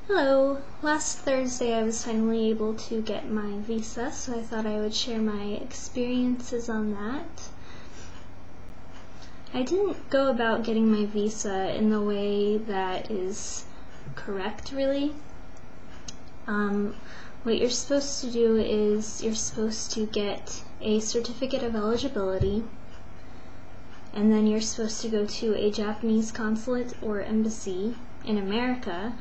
Hello! Last Thursday I was finally able to get my visa, so I thought I would share my experiences on that. I didn't go about getting my visa in the way that is correct, really. What you're supposed to do is you're supposed to get a certificate of eligibility, and then you're supposed to go to a Japanese consulate or embassy in America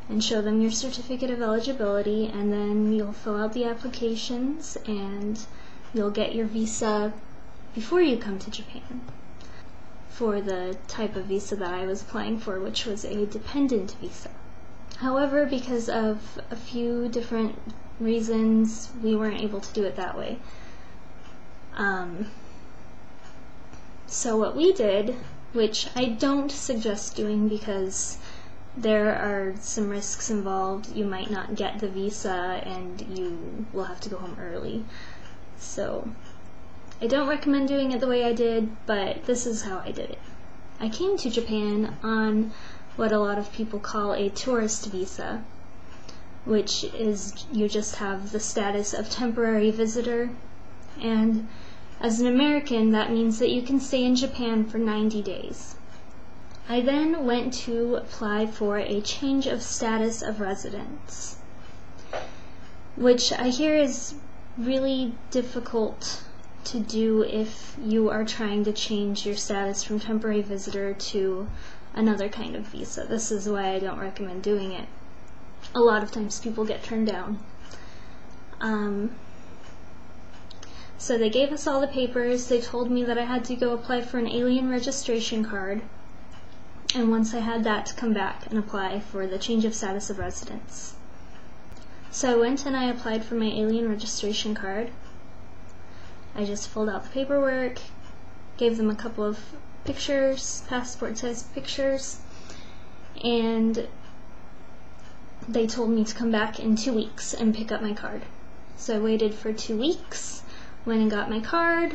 and show them your certificate of eligibility, and then you'll fill out the applications and you'll get your visa before you come to Japan for the type of visa that I was applying for, which was a dependent visa. However, because of a few different reasons, we weren't able to do it that way. So what we did, which I don't suggest doing because there are some risks involved. You might not get the visa and you will have to go home early. So I don't recommend doing it the way I did, but this is how I did it. I came to Japan on what a lot of people call a tourist visa, which is you just have the status of temporary visitor, and as an American that means that you can stay in Japan for 90 days. I then went to apply for a change of status of residence, which I hear is really difficult to do if you are trying to change your status from temporary visitor to another kind of visa. This is why I don't recommend doing it. A lot of times people get turned down. So they gave us all the papers. They told me that I had to go apply for an alien registration card, and once I had that, to come back and apply for the change of status of residence. So I went and I applied for my alien registration card. I just filled out the paperwork, gave them a couple of pictures, passport-sized pictures, and they told me to come back in 2 weeks and pick up my card. So I waited for 2 weeks, went and got my card,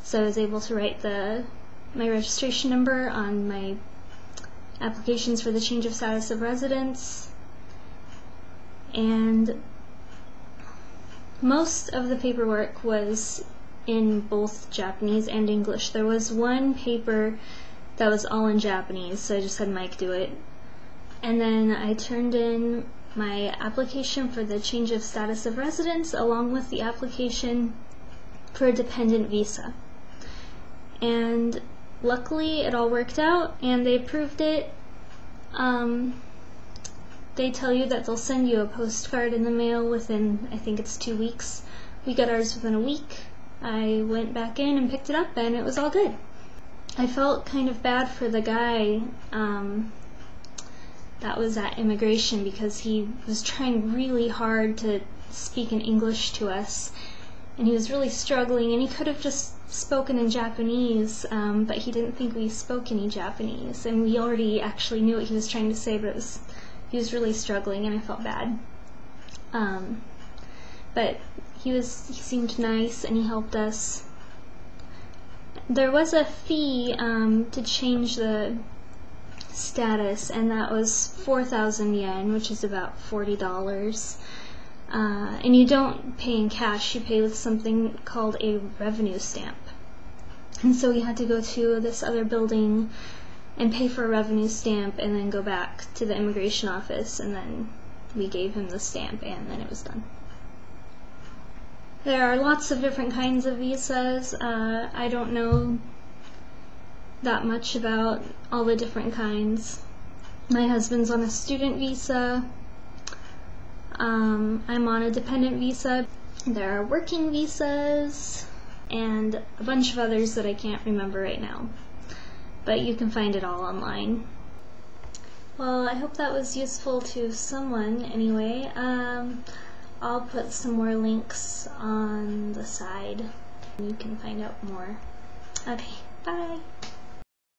so I was able to write my registration number on my applications for the change of status of residence, and most of the paperwork was in both Japanese and English. There was one paper that was all in Japanese, so I just had Mike do it. And then I turned in my application for the change of status of residence along with the application for a dependent visa. And luckily it all worked out and they approved it. They tell you that they'll send you a postcard in the mail within, I think it's 2 weeks. We got ours within a week. I went back in and picked it up and it was all good. I felt kind of bad for the guy that was at immigration because he was trying really hard to speak in English to us, and he was really struggling, and he could have just spoken in Japanese, but he didn't think we spoke any Japanese, and we already actually knew what he was trying to say, but he was really struggling and I felt bad. But he seemed nice and he helped us. There was a fee to change the status, and that was 4,000 yen, which is about $40. And you don't pay in cash, you pay with something called a revenue stamp. And so we had to go to this other building and pay for a revenue stamp and then go back to the immigration office, and then we gave him the stamp and then it was done. There are lots of different kinds of visas. I don't know that much about all the different kinds. My husband's on a student visa. I'm on a dependent visa. There are working visas and a bunch of others that I can't remember right now, but you can find it all online. Well, I hope that was useful to someone anyway. I'll put some more links on the side. You can find out more. Okay, bye!